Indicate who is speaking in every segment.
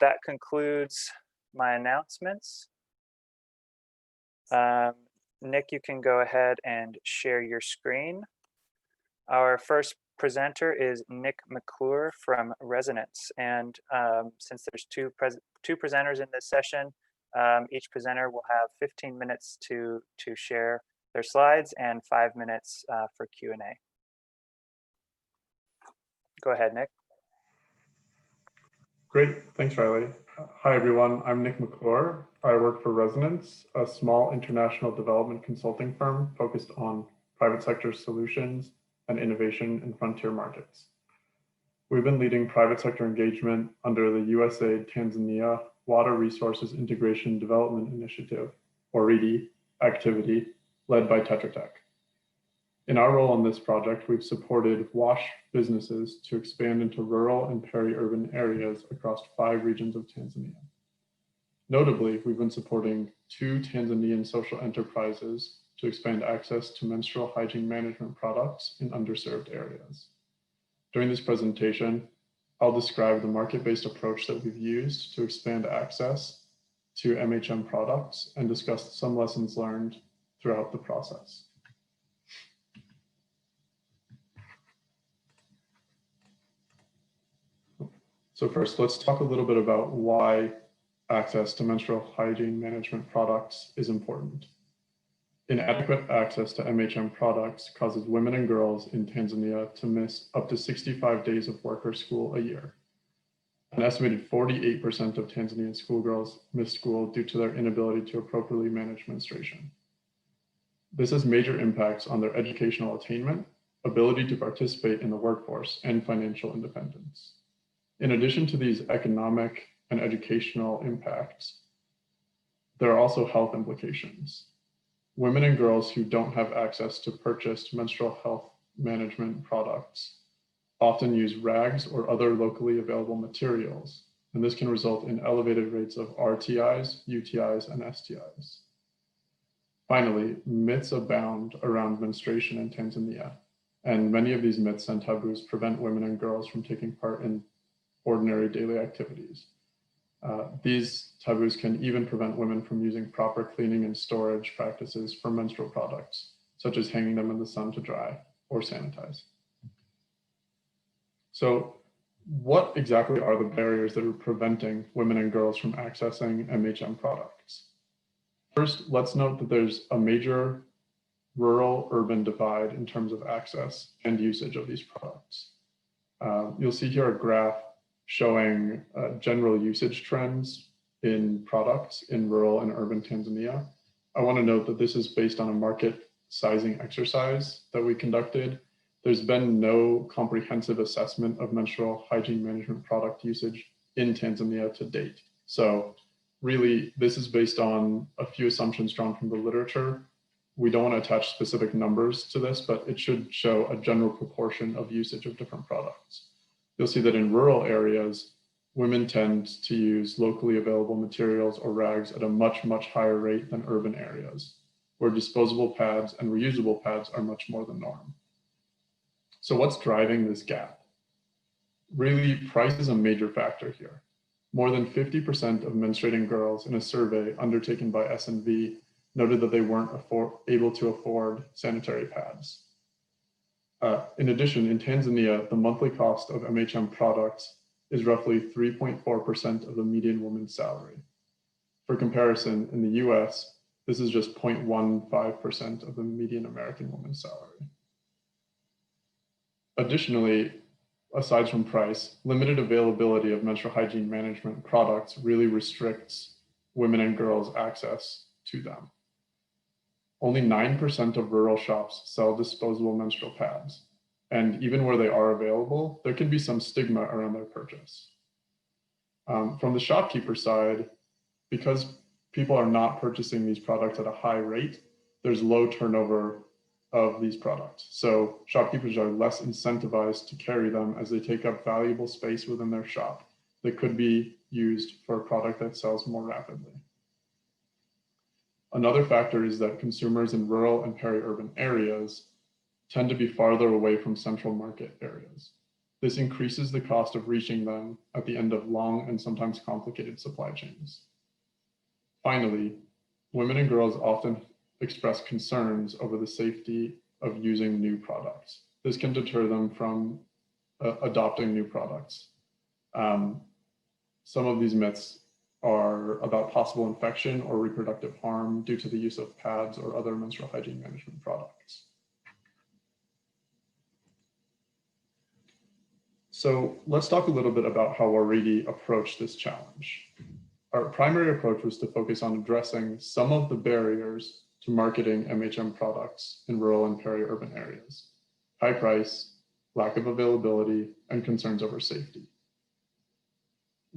Speaker 1: that concludes my announcements. Nick, you can go ahead and share your screen. Our first presenter is Nick McClure from Resonance. And since there's two presenters in this session, each presenter will have 15 minutes to share their slides and 5 minutes for Q&A. Go ahead, Nick.
Speaker 2: Great, thanks, Riley. Hi, everyone. I'm Nick McClure. I work for Resonance, a small international development consulting firm focused on private sector solutions and innovation in frontier markets. We've been leading private sector engagement under the USAID Tanzania Water Resources Integration Development Initiative, or REIDI, activity led by Tetra Tech. In our role on this project, we've supported WASH businesses to expand into rural and peri-urban areas across 5 regions of Tanzania. Notably, we've been supporting 2 Tanzanian social enterprises to expand access to menstrual hygiene management products in underserved areas. During this presentation, I'll describe the market-based approach that we've used to expand access to MHM products and discuss some lessons learned throughout the process. So first, let's talk a little bit about why access to menstrual hygiene management products is important. Inadequate access to MHM products causes women and girls in Tanzania to miss up to 65 days of work or school a year. An estimated 48% of Tanzanian schoolgirls miss school due to their inability to appropriately manage menstruation. This has major impacts on their educational attainment, ability to participate in the workforce, and financial independence. In addition to these economic and educational impacts, there are also health implications. Women and girls who don't have access to purchased menstrual health management products often use rags or other locally available materials, and this can result in elevated rates of RTIs, UTIs, and STIs. Finally, myths abound around menstruation in Tanzania, and many of these myths and taboos prevent women and girls from taking part in ordinary daily activities. These taboos can even prevent women from using proper cleaning and storage practices for menstrual products, such as hanging them in the sun to dry or sanitize. So what exactly are the barriers that are preventing women and girls from accessing MHM products? First, let's note that there's a major rural-urban divide in terms of access and usage of these products. You'll see here a graph showing general usage trends in products in rural and urban Tanzania. I want to note that this is based on a market sizing exercise that we conducted. There's been no comprehensive assessment of menstrual hygiene management product usage in Tanzania to date. So really, this is based on a few assumptions drawn from the literature. We don't want to attach specific numbers to this, but it should show a general proportion of usage of different products. You'll see that in rural areas, women tend to use locally available materials or rags at a much, much higher rate than urban areas, where disposable pads and reusable pads are much more the norm. So what's driving this gap? Really, price is a major factor here. More than 50% of menstruating girls in a survey undertaken by S&V noted that they weren't able to afford sanitary pads. In addition, in Tanzania, the monthly cost of MHM products is roughly 3.4% of the median woman's salary. For comparison, in the US, this is just 0.15% of the median American woman's salary. Additionally, aside from price, limited availability of menstrual hygiene management products really restricts women and girls' access to them. Only 9% of rural shops sell disposable menstrual pads. And even where they are available, there can be some stigma around their purchase. From the shopkeeper side, because people are not purchasing these products at a high rate, there's low turnover of these products. So shopkeepers are less incentivized to carry them as they take up valuable space within their shop that could be used for a product that sells more rapidly. Another factor is that consumers in rural and peri-urban areas tend to be farther away from central market areas. This increases the cost of reaching them at the end of long and sometimes complicated supply chains. Finally, women and girls often express concerns over the safety of using new products. This can deter them from adopting new products. Some of these myths are about possible infection or reproductive harm due to the use of pads or other menstrual hygiene management products. So let's talk a little bit about how WaterCredit approached this challenge. Our primary approach was to focus on addressing some of the barriers to marketing MHM products in rural and peri-urban areas: high price, lack of availability, and concerns over safety.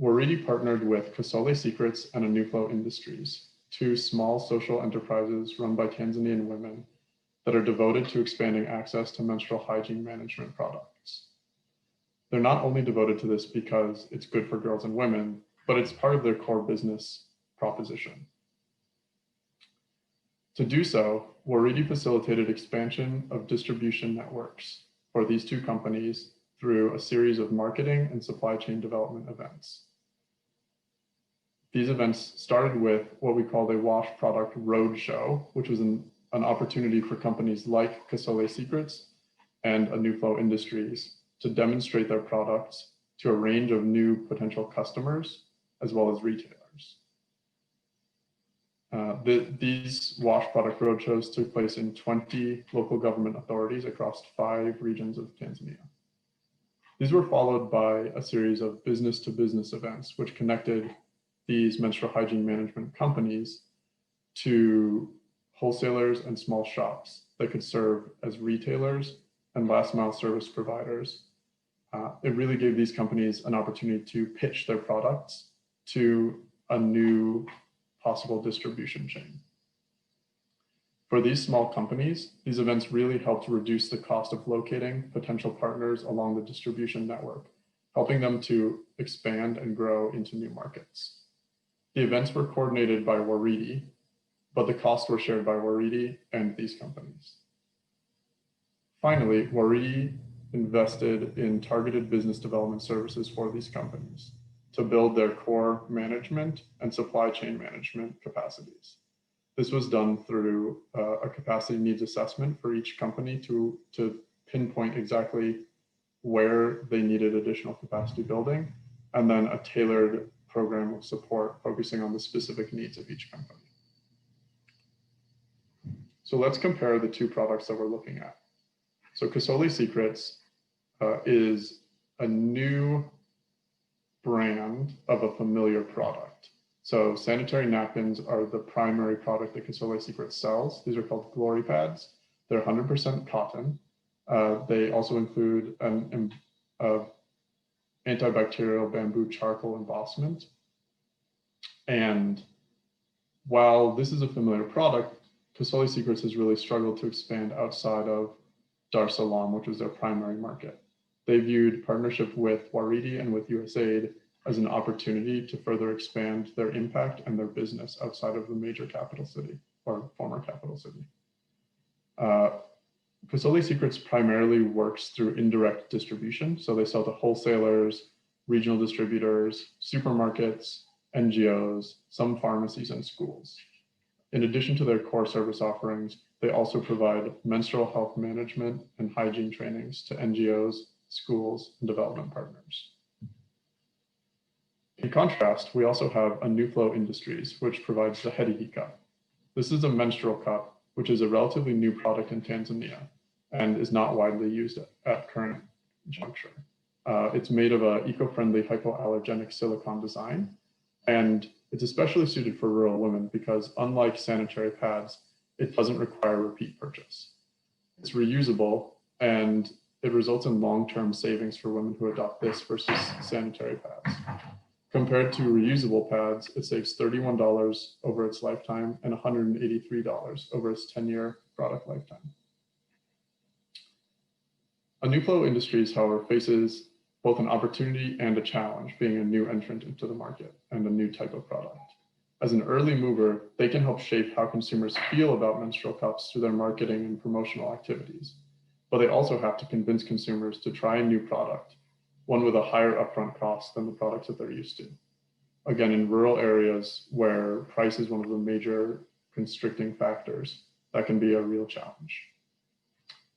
Speaker 2: WaterCredit partnered with Kasole Secrets and Ntuyeko Industries, two small social enterprises run by Tanzanian women that are devoted to expanding access to menstrual hygiene management products. They're not only devoted to this because it's good for girls and women, but it's part of their core business proposition. To do so, WaterCredit facilitated expansion of distribution networks for these two companies through a series of marketing and supply chain development events. These events started with what we called a wash product roadshow, which was an opportunity for companies like Kasole Secrets and Ntuyeko Industries to demonstrate their products to a range of new potential customers as well as retailers. These wash product roadshows took place in 20 local government authorities across 5 regions of Tanzania. These were followed by a series of business-to-business events, which connected these menstrual hygiene management companies to wholesalers and small shops that could serve as retailers and last-mile service providers. It really gave these companies an opportunity to pitch their products to a new possible distribution chain. For these small companies, these events really helped reduce the cost of locating potential partners along the distribution network, helping them to expand and grow into new markets. The events were coordinated by WaterCredit, but the costs were shared by WaterCredit and these companies. Finally, WaterCredit invested in targeted business development services for these companies to build their core management and supply chain management capacities. This was done through a capacity needs assessment for each company to pinpoint exactly where they needed additional capacity building, and then a tailored program of support focusing on the specific needs of each company. So let's compare the two products that we're looking at. So Kasole Secrets is a new brand of a familiar product. So sanitary napkins are the primary product that Kasole Secrets sells. These are called glory pads. They're 100% cotton. They also include an antibacterial bamboo charcoal embossment. And while this is a familiar product, Kasole Secrets has really struggled to expand outside of Dar es Salaam, which is their primary market. They viewed partnership with WaterCredit and with USAID as an opportunity to further expand their impact and their business outside of the major capital city or former capital city. Kasole Secrets primarily works through indirect distribution. So they sell to wholesalers, regional distributors, supermarkets, NGOs, some pharmacies, and schools. In addition to their core service offerings, they also provide menstrual health management and hygiene trainings to NGOs, schools, and development partners. In contrast, we also have Ntuyeko Industries, which provides the Hedigi cup. This is a menstrual cup, which is a relatively new product in Tanzania and is not widely used at current juncture. It's made of an eco-friendly hypoallergenic silicone design, and it's especially suited for rural women because unlike sanitary pads, it doesn't require repeat purchase. It's reusable, and it results in long-term savings for women who adopt this versus sanitary pads. Compared to reusable pads, it saves $31 over its lifetime and $183 over its 10-year product lifetime. Ntuyeko Industries, however, faces both an opportunity and a challenge, being a new entrant into the market and a new type of product. As an early mover, they can help shape how consumers feel about menstrual cups through their marketing and promotional activities. But they also have to convince consumers to try a new product one with a higher upfront cost than the products that they're used to. Again, in rural areas where price is one of the major constricting factors, that can be a real challenge.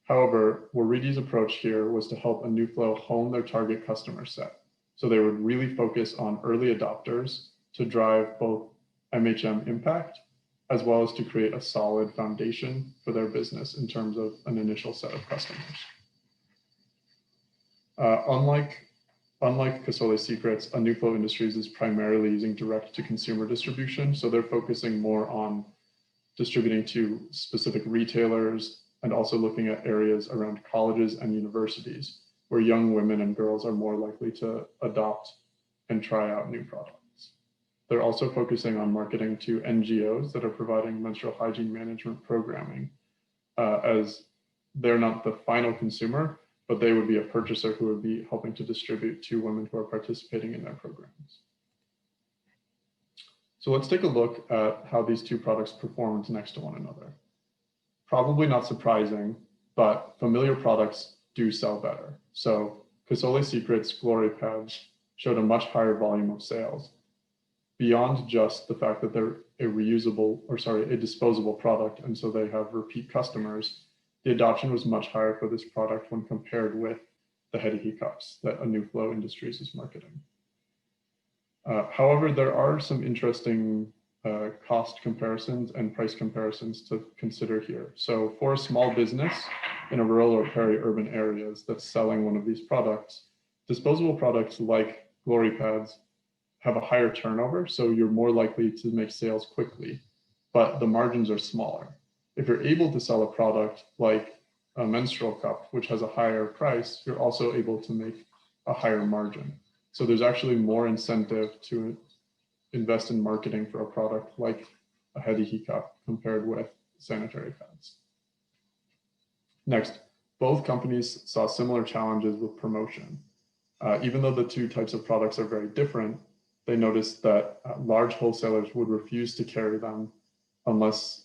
Speaker 2: However, WaterCredit's approach here was to help Ntuyeko hone their target customer set. So they would really focus on early adopters to drive both MHM impact, as well as to create a solid foundation for their business in terms of an initial set of customers. Unlike Kasole Secrets, Ntuyeko Industries is primarily using direct-to-consumer distribution, so they're focusing more on distributing to specific retailers and also looking at areas around colleges and universities where young women and girls are more likely to adopt and try out new products. They're also focusing on marketing to NGOs that are providing menstrual hygiene management programming, as they're not the final consumer, but they would be a purchaser who would be helping to distribute to women who are participating in their programs. So let's take a look at how these two products performed next to one another. Probably not surprising, but familiar products do sell better. So Kasole Secrets Glory Pads showed a much higher volume of sales. Beyond just the fact that they're a disposable product, and so they have repeat customers, the adoption was much higher for this product when compared with the Hygiene cups that Ntuyeko Industries is marketing. However, there are some interesting cost comparisons and price comparisons to consider here. So for a small business in a rural or peri-urban areas that's selling one of these products, disposable products like Glory Pads have a higher turnover, so you're more likely to make sales quickly, but the margins are smaller. If you're able to sell a product like a menstrual cup, which has a higher price, you're also able to make a higher margin. So there's actually more incentive to invest in marketing for a product like a Hygiene cup compared with sanitary pads. Next, both companies saw similar challenges with promotion. Even though the two types of products are very different, they noticed that large wholesalers would refuse to carry them unless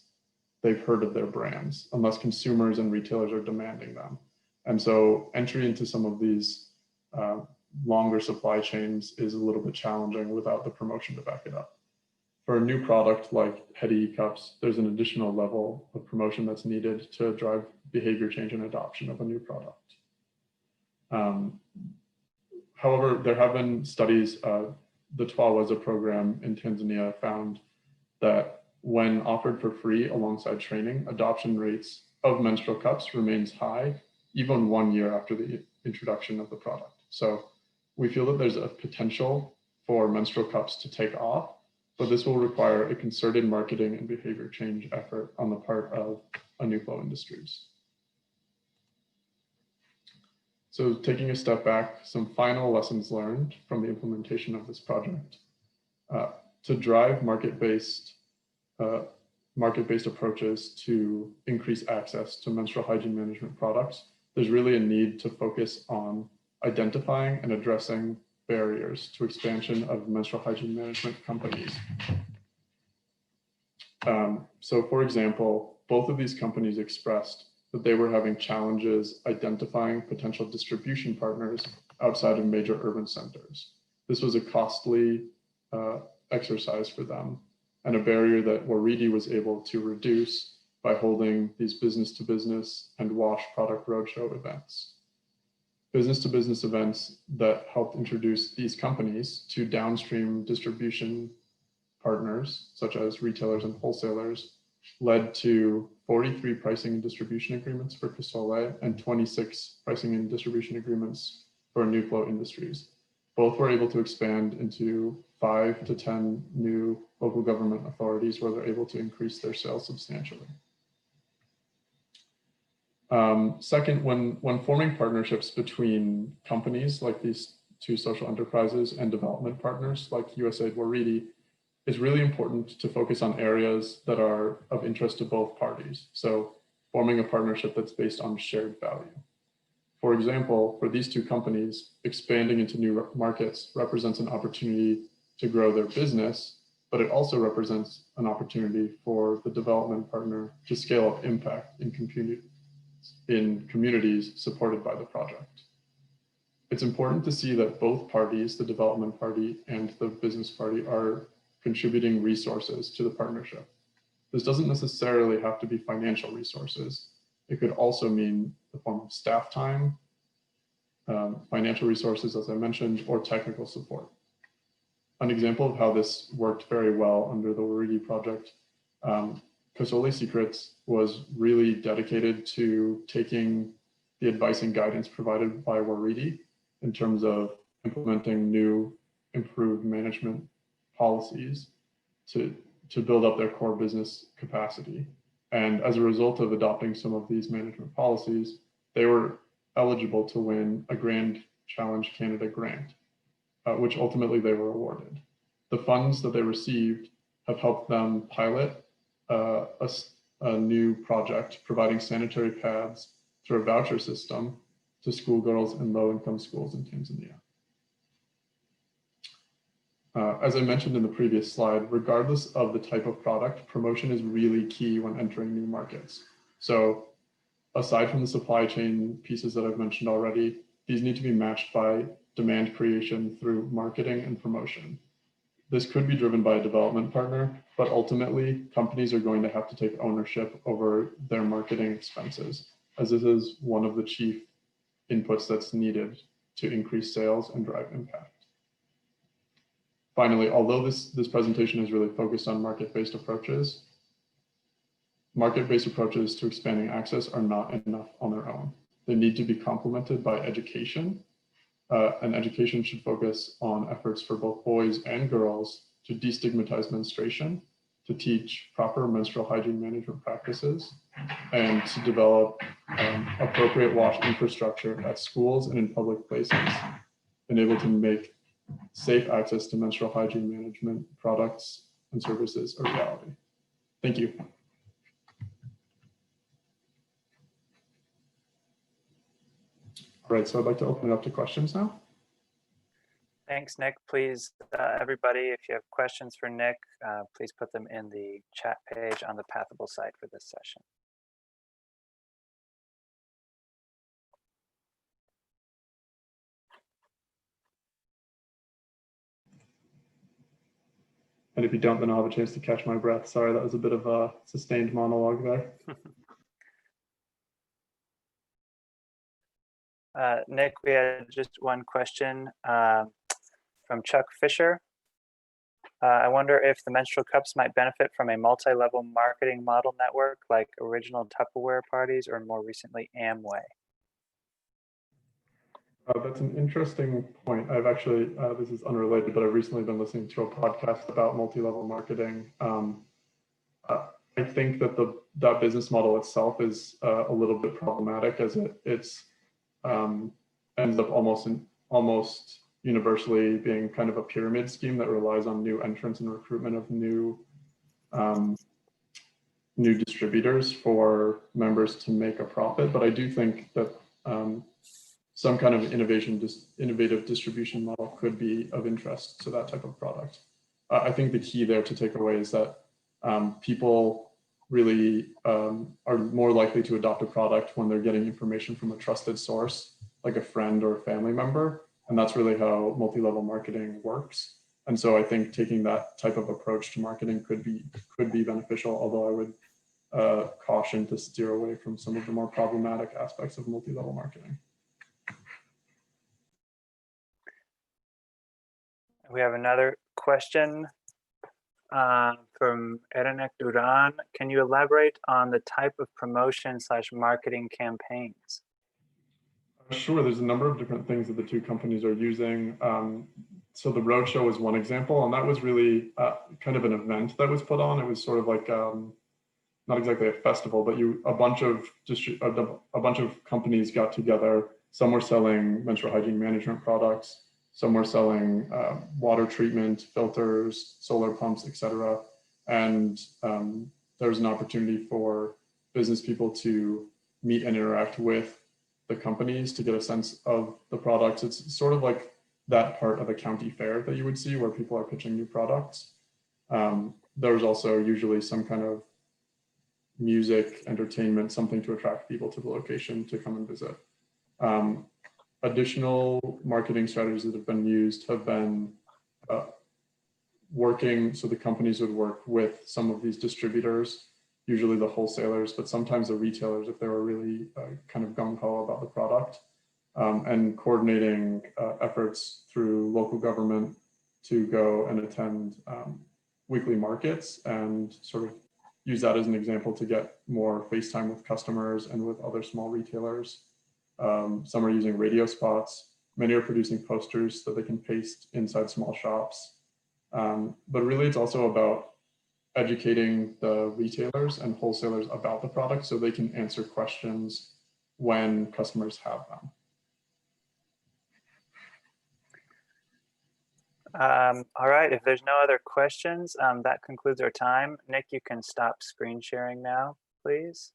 Speaker 2: they've heard of their brands, unless consumers and retailers are demanding them. And so entry into some of these longer supply chains is a little bit challenging without the promotion to back it up. For a new product like Hygiene cups, there's an additional level of promotion that's needed to drive behavior change and adoption of a new product. However, there have been studies, the Twaweza program in Tanzania found that when offered for free alongside training, adoption rates of menstrual cups remains high, even 1 year after the introduction of the product. So we feel that there's a potential for menstrual cups to take off, but this will require a concerted marketing and behavior change effort on the part of Ntuyeko Industries. So taking a step back, some final lessons learned from the implementation of this project. To drive market-based approaches to increase access to menstrual hygiene management products, there's really a need to focus on identifying and addressing barriers to expansion of menstrual hygiene management companies. So for example, both of these companies expressed that they were having challenges identifying potential distribution partners outside of major urban centers. This was a costly exercise for them and a barrier that WaterCredit was able to reduce by holding these business-to-business and wash product roadshow events. Business-to-business events that helped introduce these companies to downstream distribution partners, such as retailers and wholesalers, led to 43 pricing and distribution agreements for Kasole and 26 pricing and distribution agreements for Ntuyeko Industries. Both were able to expand into 5 to 10 new local government authorities where they're able to increase their sales substantially. Second, when forming partnerships between companies like these two social enterprises and development partners like USAID WaterCredit, it's really important to focus on areas that are of interest to both parties. So forming a partnership that's based on shared value. For example, for these two companies, expanding into new markets represents an opportunity to grow their business, but it also represents an opportunity for the development partner to scale up impact in communities supported by the project. It's important to see that both parties, the development party and the business party, are contributing resources to the partnership. This doesn't necessarily have to be financial resources. It could also mean the form of staff time, financial resources, as I mentioned, or technical support. An example of how this worked very well under the Warigi project, Kosoli Secrets was really dedicated to taking the advice and guidance provided by Warigi in terms of implementing new, improved management policies to build up their core business capacity. And as a result of adopting some of these management policies, they were eligible to win a Grand Challenge Canada grant, which ultimately they were awarded. The funds that they received have helped them pilot a new project providing sanitary pads through a voucher system to schoolgirls in low-income schools in Tanzania. As I mentioned in the previous slide, regardless of the type of product, promotion is really key when entering new markets. So aside from the supply chain pieces that I've mentioned already, these need to be matched by demand creation through marketing and promotion. This could be driven by a development partner, but ultimately companies are going to have to take ownership over their marketing expenses, as this is one of the chief inputs that's needed to increase sales and drive impact. Finally, although this presentation is really focused on market-based approaches to expanding access are not enough on their own. They need to be complemented by education, and education should focus on efforts for both boys and girls to destigmatize menstruation, to teach proper menstrual hygiene management practices, and to develop appropriate wash infrastructure at schools and in public places, and able to make safe access to menstrual hygiene management products and services a reality. Thank you. All right, so I'd like to open it up to questions now.
Speaker 1: Thanks, Nick. Please, everybody, if you have questions for Nick, please put them in the chat page on the Pathable site for this session.
Speaker 2: And if you don't, then I'll have a chance to catch my breath. Sorry, that was a bit of a sustained monologue there.
Speaker 1: Nick, we had just one question from Chuck Fisher. I wonder if the menstrual cups might benefit from a multi-level marketing model network like original Tupperware parties or more recently Amway.
Speaker 2: That's an interesting point. I've actually, this is unrelated, but I've recently been listening to a podcast about multi-level marketing. I think that that business model itself is a little bit problematic, as it's ends up almost universally being kind of a pyramid scheme that relies on new entrants and recruitment of new distributors for members to make a profit. But I do think that some kind of innovative distribution model could be of interest to that type of product. I think the key there to take away is that people really are more likely to adopt a product when they're getting information from a trusted source, like a friend or a family member. And that's really how multi-level marketing works. And so I think taking that type of approach to marketing could be beneficial, although I would caution to steer away from some of the more problematic aspects of multi-level marketing.
Speaker 1: We have another question from Erenek Duran. Can you elaborate on the type of promotion/marketing campaigns?
Speaker 2: Sure, there's a number of different things that the two companies are using. So the roadshow is one example, and that was really kind of an event that was put on. It was sort of like not exactly a festival, but a bunch of companies got together. Some were selling menstrual hygiene management products. Some were selling water treatment, filters, solar pumps, etc. And there was an opportunity for business people to meet and interact with the companies to get a sense of the products. It's sort of like that part of a county fair that you would see where people are pitching new products. There was also usually some kind of music, entertainment, something to attract people to the location to come and visit. additional marketing strategies that have been used have been working, so the companies would work with some of these distributors, usually the wholesalers, but sometimes the retailers if they were really kind of gung-ho about the product, and coordinating efforts through local government to go and attend weekly markets and sort of use that as an example to get more face time with customers and with other small retailers. Some are using radio spots. Many are producing posters that they can paste inside small shops. But really it's also about educating the retailers and wholesalers about the product so they can answer questions when customers have them.
Speaker 1: All right, if there's no other questions, that concludes our time. Nick, you can stop screen sharing now, please.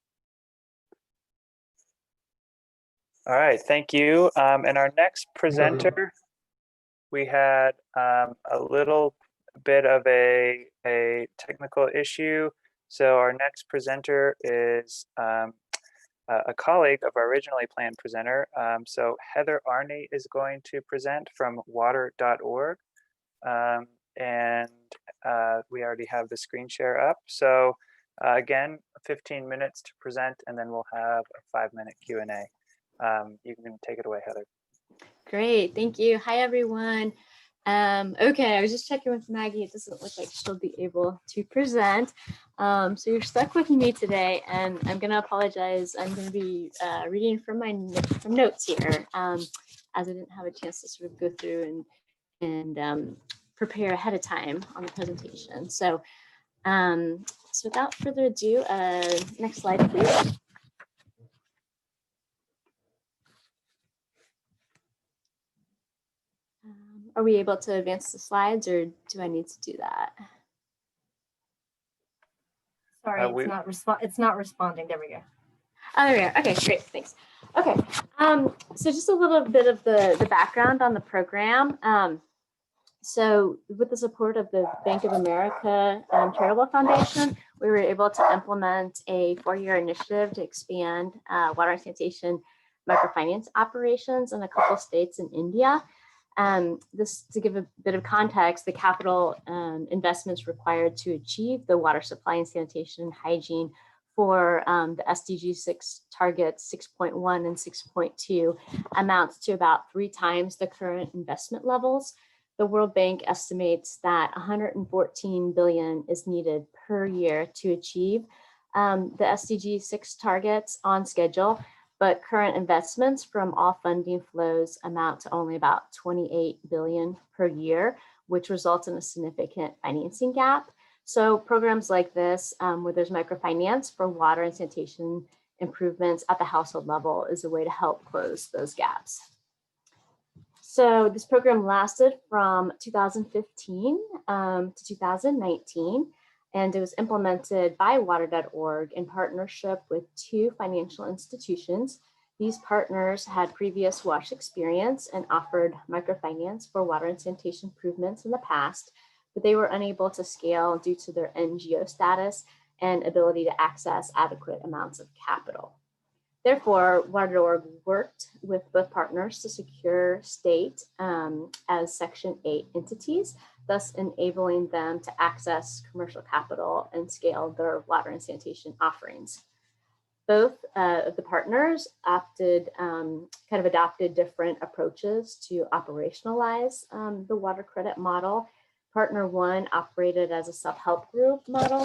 Speaker 1: All right, thank you. And our next presenter, we had a little bit of a technical issue. So our next presenter is a colleague of our originally planned presenter. So Heather Arney is going to present from water.org. And we already have the screen share up. So again, 15 minutes to present, and then we'll have a 5-minute Q&A. You can take it away, Heather.
Speaker 3: Great, thank you. Hi, everyone. Okay, I was just checking with Maggie. It doesn't look like she'll be able to present. So you're stuck with me today, and I'm going to apologize. I'm going to be reading from my notes here, as I didn't have a chance to sort of go through and prepare ahead of time on the presentation. So, so without further ado, next slide, please. Are we able to advance the slides, or do I need to do that?
Speaker 4: Sorry, it's not responding. There we go.
Speaker 3: Oh, there we are. Okay, great, thanks. Okay, so just a little bit of the background on the program. So with the support of the Bank of America Charitable Foundation, we were able to implement a 4-year initiative to expand water and sanitation microfinance operations in a couple states in India. This, to give a bit of context, the capital investments required to achieve the water supply and sanitation and hygiene for the SDG 6 targets 6.1 and 6.2 amounts to about 3 times the current investment levels. The World Bank estimates that 114 billion is needed per year to achieve the SDG 6 targets on schedule, but current investments from all funding flows amount to only about 28 billion per year, which results in a significant financing gap. So programs like this, where there's microfinance for water and sanitation improvements at the household level, is a way to help close those gaps. So this program lasted from 2015 to 2019, and it was implemented by water.org in partnership with 2 financial institutions. These partners had previous WASH experience and offered microfinance for water and sanitation improvements in the past, but they were unable to scale due to their NGO status and ability to access adequate amounts of capital. Therefore, water.org worked with both partners to secure state as Section 8 entities, thus enabling them to access commercial capital and scale their water and sanitation offerings. Both of the partners adopted different approaches to operationalize the WaterCredit model. Partner 1 operated as a self-help group model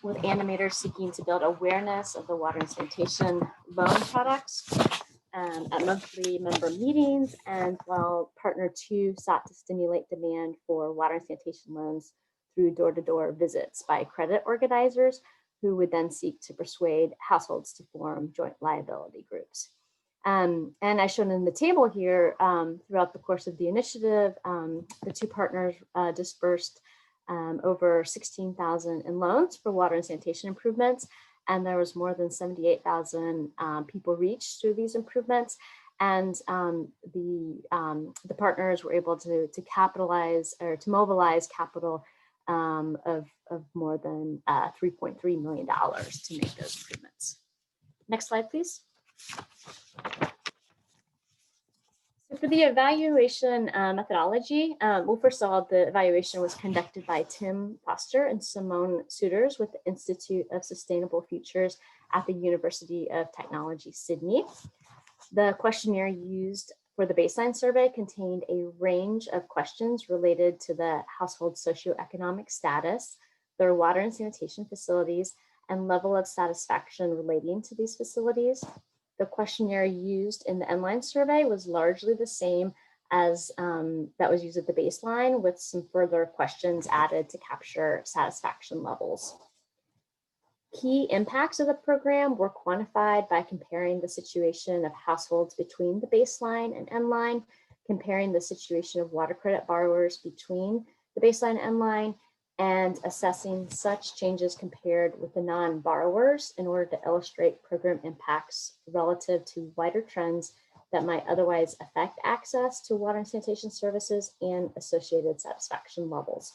Speaker 3: with animators seeking to build awareness of the water and sanitation loan products at monthly member meetings, and while Partner 2 sought to stimulate demand for water and sanitation loans through door-to-door visits by credit organizers who would then seek to persuade households to form joint liability groups. And as shown in the table here, throughout the course of the initiative, the 2 partners dispersed over 16,000 in loans for water and sanitation improvements, and there was more than 78,000 people reached through these improvements. And the partners were able to capitalize or to mobilize capital of more than $3.3 million to make those improvements. Next slide, please. For the evaluation methodology, well, first of all, the evaluation was conducted by Tim Foster and Simone Soeters with the Institute of Sustainable Futures at the University of Technology, Sydney. The questionnaire used for the baseline survey contained a range of questions related to the household socioeconomic status, their water and sanitation facilities, and level of satisfaction relating to these facilities. The questionnaire used in the online survey was largely the same as that was used at the baseline, with some further questions added to capture satisfaction levels. Key impacts of the program were quantified by comparing the situation of households between the baseline and end line, comparing the situation of WaterCredit borrowers between the baseline and end line, and assessing such changes compared with the non-borrowers in order to illustrate program impacts relative to wider trends that might otherwise affect access to water and sanitation services and associated satisfaction levels.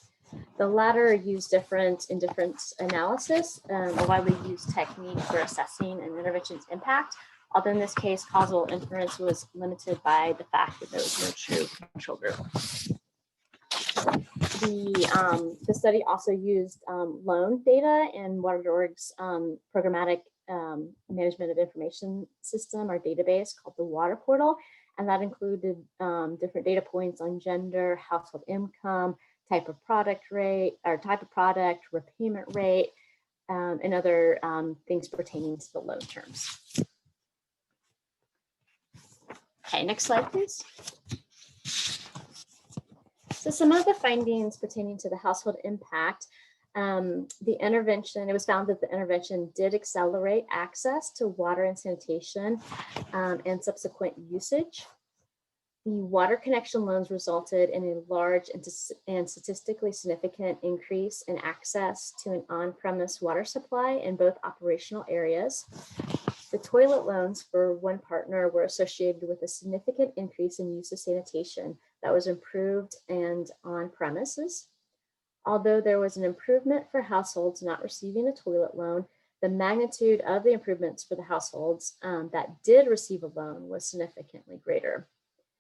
Speaker 3: The latter used different analysis, a widely used technique for assessing an intervention's impact, although in this case, causal inference was limited by the fact that there was no true control group. The study also used loan data in WaterOrg's programmatic management of information system or database called the Water Portal, and that included different data points on gender, household income, type of product, repayment rate, and other things pertaining to the loan terms. Okay, next slide, please. So some of the findings pertaining to the household impact, the intervention, it was found that the intervention did accelerate access to water and sanitation and subsequent usage. The water connection loans resulted in a large and statistically significant increase in access to an on-premise water supply in both operational areas. The toilet loans for one partner were associated with a significant increase in use of sanitation that was improved and on premises. Although there was an improvement for households not receiving a toilet loan, the magnitude of the improvements for the households that did receive a loan was significantly greater.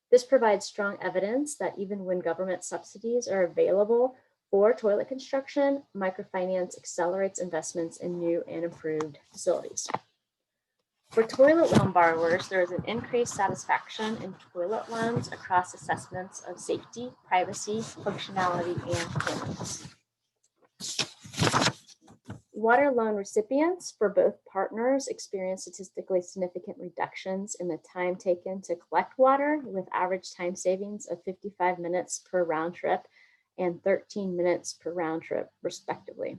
Speaker 3: This provides strong evidence that even when government subsidies are available for toilet construction, microfinance accelerates investments in new and improved facilities. For toilet loan borrowers, there is an increased satisfaction in toilet loans across assessments of safety, privacy, functionality, and cleanliness. Water loan recipients for both partners experienced statistically significant reductions in the time taken to collect water, with average time savings of 55 minutes per round trip and 13 minutes per round trip, respectively.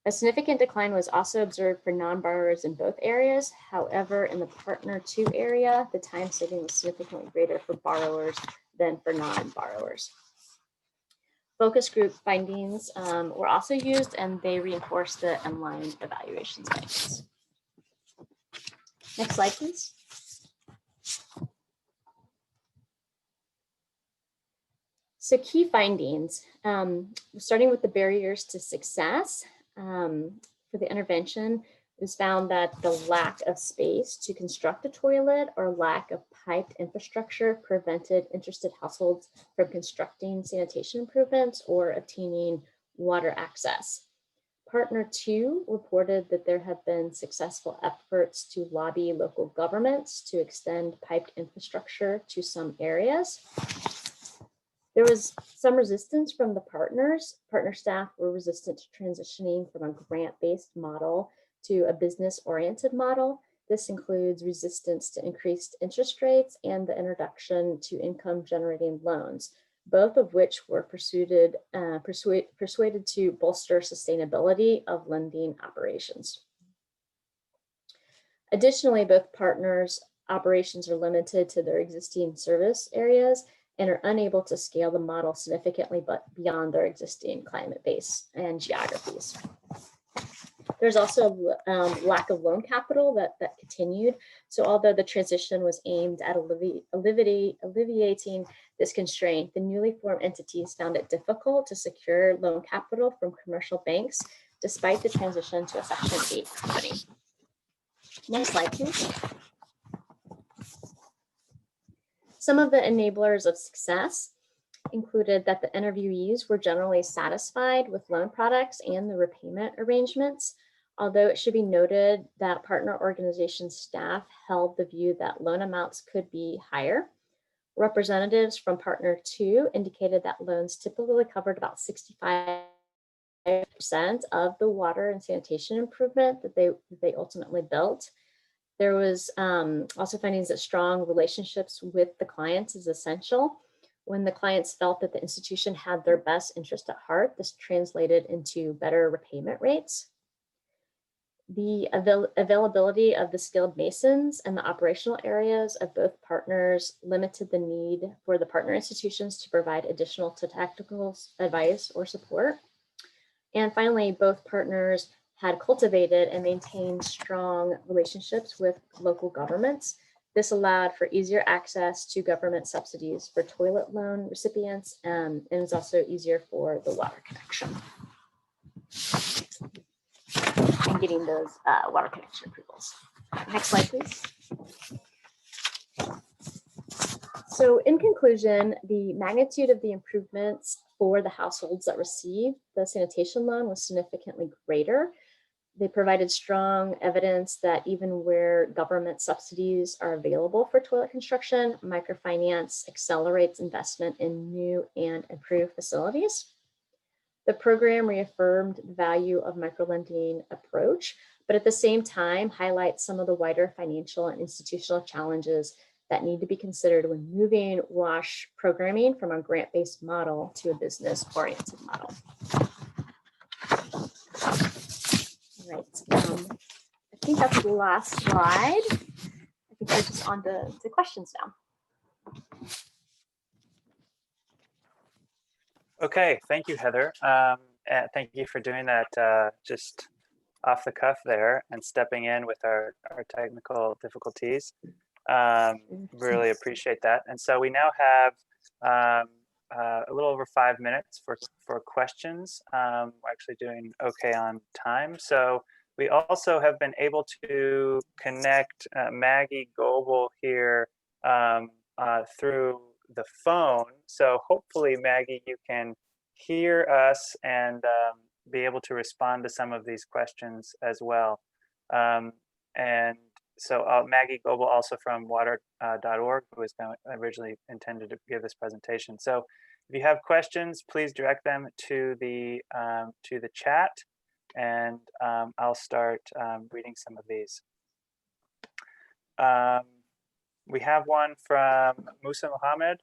Speaker 3: A significant decline was also observed for non-borrowers in both areas. However, in the partner 2 area, the time saving was significantly greater for borrowers than for non-borrowers. Focus group findings were also used, and they reinforced the inline evaluation findings. Next slide, please. So key findings, starting with the barriers to success for the intervention, it was found that the lack of space to construct a toilet or lack of piped infrastructure prevented interested households from constructing sanitation improvements or obtaining water access. Partner 2 reported that there have been successful efforts to lobby local governments to extend piped infrastructure to some areas. There was some resistance from the partners. Partner staff were resistant to transitioning from a grant-based model to a business-oriented model. This includes resistance to increased interest rates and the introduction to income-generating loans, both of which were persuaded to bolster sustainability of lending operations. Additionally, both partners' operations are limited to their existing service areas and are unable to scale the model significantly but beyond their existing climate base and geographies. There's also a lack of loan capital that continued. So although the transition was aimed at alleviating this constraint, the newly formed entities found it difficult to secure loan capital from commercial banks, despite the transition to a Section 8 company. Next slide, please. Some of the enablers of success included that the interviewees were generally satisfied with loan products and the repayment arrangements, although it should be noted that partner organization staff held the view that loan amounts could be higher. Representatives from partner 2 indicated that loans typically covered about 65% of the water and sanitation improvement that they ultimately built. There was also findings that strong relationships with the clients is essential. When the clients felt that the institution had their best interest at heart, this translated into better repayment rates. The availability of the skilled masons and the operational areas of both partners limited the need for the partner institutions to provide additional technical advice or support. And finally, both partners had cultivated and maintained strong relationships with local governments. This allowed for easier access to government subsidies for toilet loan recipients, and it was also easier for the water connection and getting those water connection approvals. Next slide, please. So in conclusion, the magnitude of the improvements for the households that received the sanitation loan was significantly greater. They provided strong evidence that even where government subsidies are available for toilet construction, microfinance accelerates investment in new and improved facilities. The program reaffirmed the value of microlending approach, but at the same time highlights some of the wider financial and institutional challenges that need to be considered when moving WASH programming from a grant-based model to a business-oriented model. All right, I think that's the last slide. I think we're just on to questions now.
Speaker 1: Okay, thank you, Heather. Thank you for doing that just off the cuff there and stepping in with our technical difficulties. Really appreciate that. And so we now have a little over 5 minutes for questions. We're actually doing okay on time. So we also have been able to connect Maggie Goble here through the phone. So hopefully, Maggie, you can hear us and be able to respond to some of these questions as well. And so Maggie Goble, also from water.org, who was originally intended to give this presentation. So if you have questions, please direct them to the chat, and I'll start reading some of these. We have one from Musa Mohammed.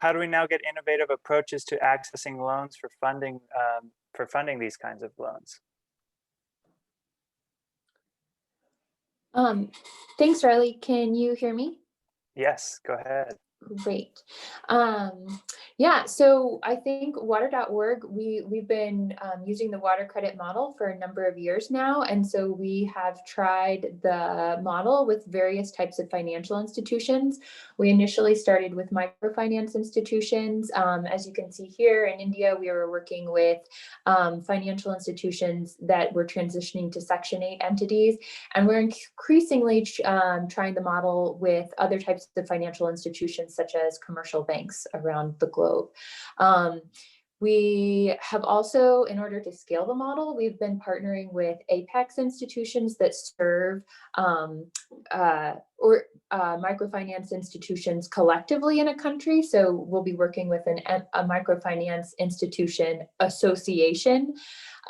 Speaker 1: How do we now get innovative approaches to accessing loans for funding these kinds of loans?
Speaker 5: Thanks, Riley. Can you hear me?
Speaker 1: Yes, go ahead.
Speaker 5: Great. Yeah, so I think water.org, we've been using the WaterCredit model for a number of years now. And so we have tried the model with various types of financial institutions. We initially started with microfinance institutions. As you can see here in India, we were working with financial institutions that were transitioning to Section 8 entities. And we're increasingly trying the model with other types of financial institutions, such as commercial banks around the globe. We have also, in order to scale the model, we've been partnering with apex institutions that serve microfinance institutions collectively in a country. So we'll be working with a microfinance institution association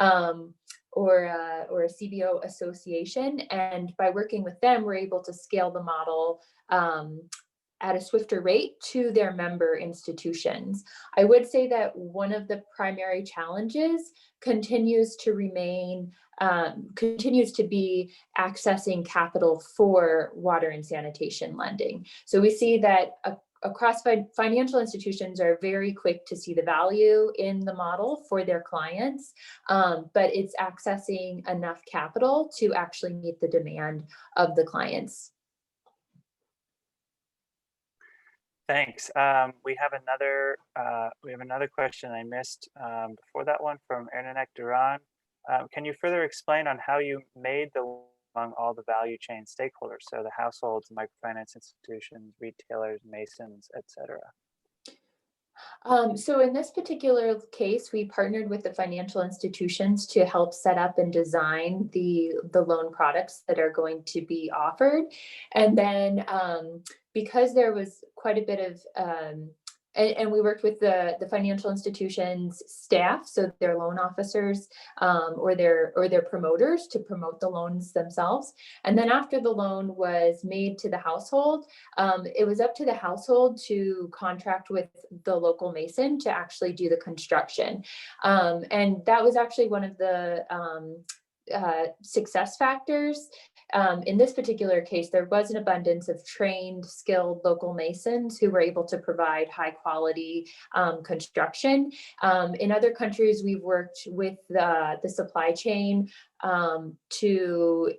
Speaker 5: or a CBO association. And by working with them, we're able to scale the model at a swifter rate to their member institutions. I would say that one of the primary challenges continues to be accessing capital for water and sanitation lending. So we see that across financial institutions are very quick to see the value in the model for their clients, but it's accessing enough capital to actually meet the demand of the clients.
Speaker 1: Thanks. We have another question I missed before that one from Ernanek Duran. Can you further explain on how you made the among all the value chain stakeholders, so the households, microfinance institutions, retailers, masons, etc.?
Speaker 5: So in this particular case, we partnered with the financial institutions to help set up and design the loan products that are going to be offered. And then because there was quite a bit of, and we worked with the financial institutions staff, so their loan officers or their promoters to promote the loans themselves. And then after the loan was made to the household, it was up to the household to contract with the local mason to actually do the construction. And that was actually one of the success factors. In this particular case, there was an abundance of trained, skilled local masons who were able to provide high quality construction. In other countries, we've worked with the supply chain to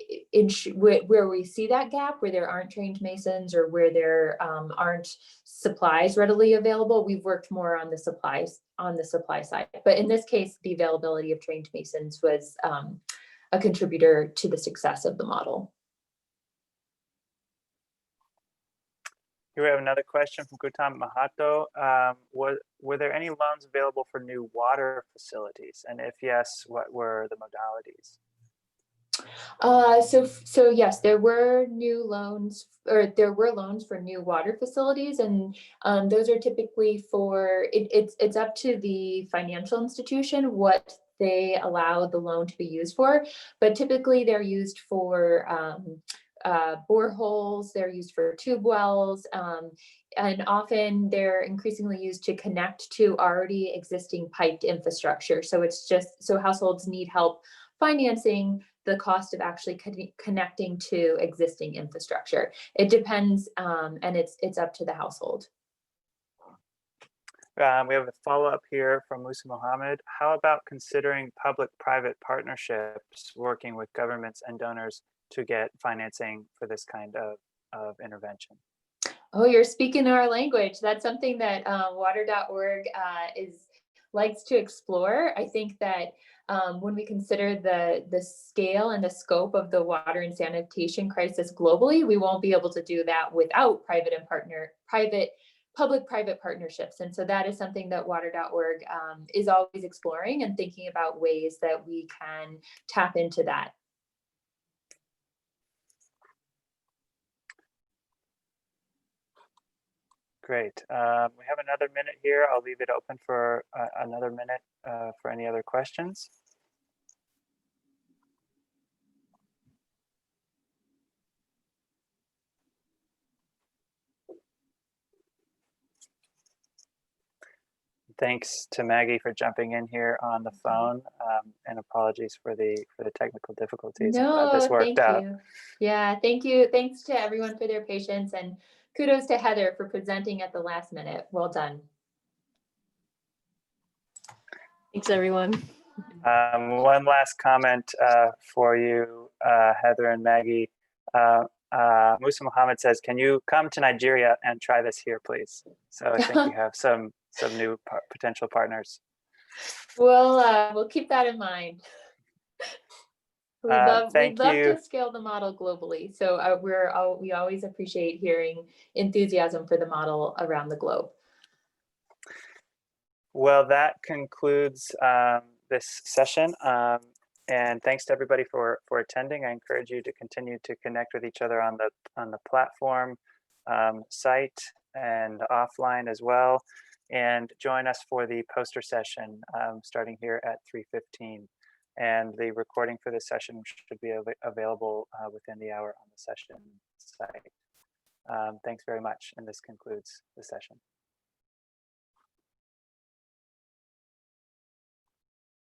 Speaker 5: where we see that gap, where there aren't trained masons or where there aren't supplies readily available. We've worked more on the supply side. But in this case, the availability of trained masons was a contributor to the success of the model.
Speaker 1: Here we have another question from Gautam Mahato. Were there any loans available for new water facilities? And if yes, what were the modalities?
Speaker 5: So yes, there were new loans, or there were loans for new water facilities, and those are typically for, it's up to the financial institution what they allow the loan to be used for, but typically they're used for boreholes, they're used for tube wells, and often they're increasingly used to connect to already existing piped infrastructure. So it's just, so households need help financing the cost of actually connecting to existing infrastructure. It depends, and it's up to the household.
Speaker 1: We have a follow-up here from Musa Mohammed. How about considering public-private partnerships, working with governments and donors to get financing for this kind of intervention?
Speaker 5: Oh, you're speaking our language. That's something that water.org likes to explore. I think that when we consider the scale and the scope of the water and sanitation crisis globally, we won't be able to do that without public-private partnerships. And so that is something that water.org is always exploring and thinking about ways that we can tap into that.
Speaker 1: Great. We have another minute here. I'll leave it open for another minute for any other questions. Thanks to Maggie for jumping in here on the phone, and apologies for the technical difficulties. I'm glad this worked out.
Speaker 5: You. Yeah, thank you. Thanks to everyone for their patience, and kudos to Heather for presenting at the last minute. Well done.
Speaker 3: Thanks, everyone.
Speaker 1: One last comment for you, Heather and Maggie. Musa Mohammed says, can you come to Nigeria and try this here, please? So I think you have some new potential partners.
Speaker 5: We'll keep that in mind. We'd love to scale the model globally. So we always appreciate hearing enthusiasm for the model around the globe.
Speaker 1: Well, that concludes this session. And thanks to everybody for attending. I encourage you to continue to connect with each other on the platform site and offline as well. And join us for the poster session starting here at 3:15. And the recording for this session should be available within the hour on the session site. Thanks very much. And this concludes the session.